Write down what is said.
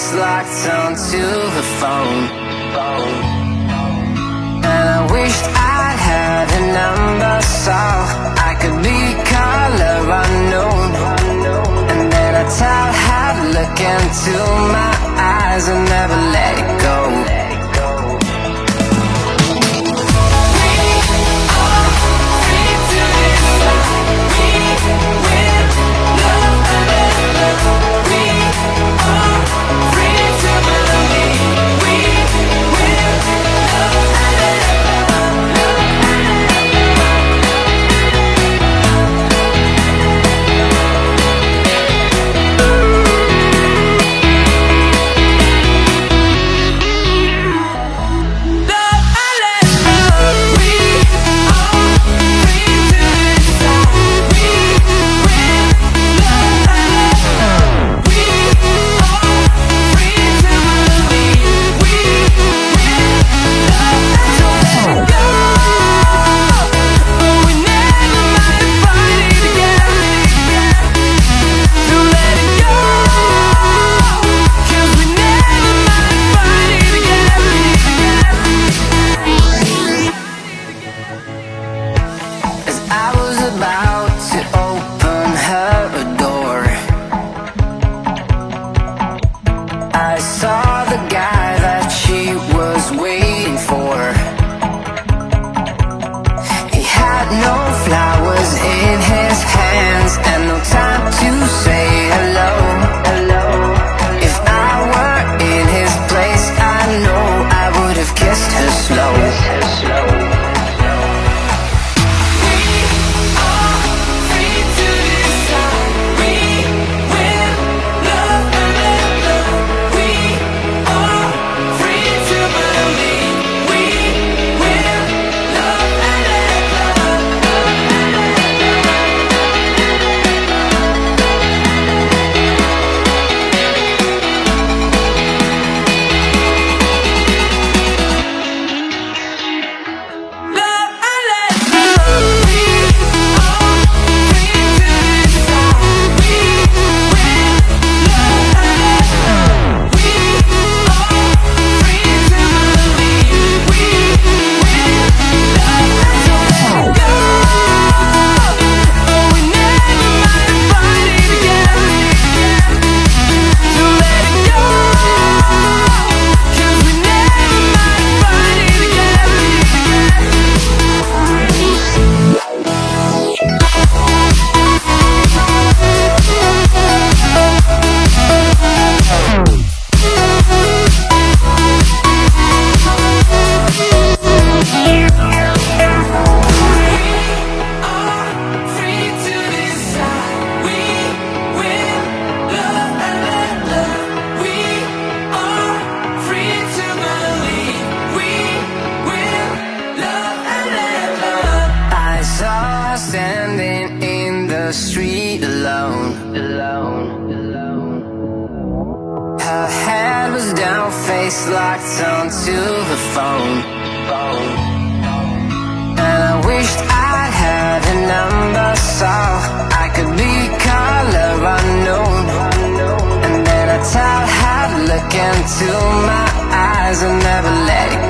face locked onto the phone. And I wished I had a number so I could be color unknown. And then I tell her to look into my eyes and never let it go. Locked onto the phone. And I wished I had a number so I could be color unknown. And then I tell her to look into my eyes and never let it go.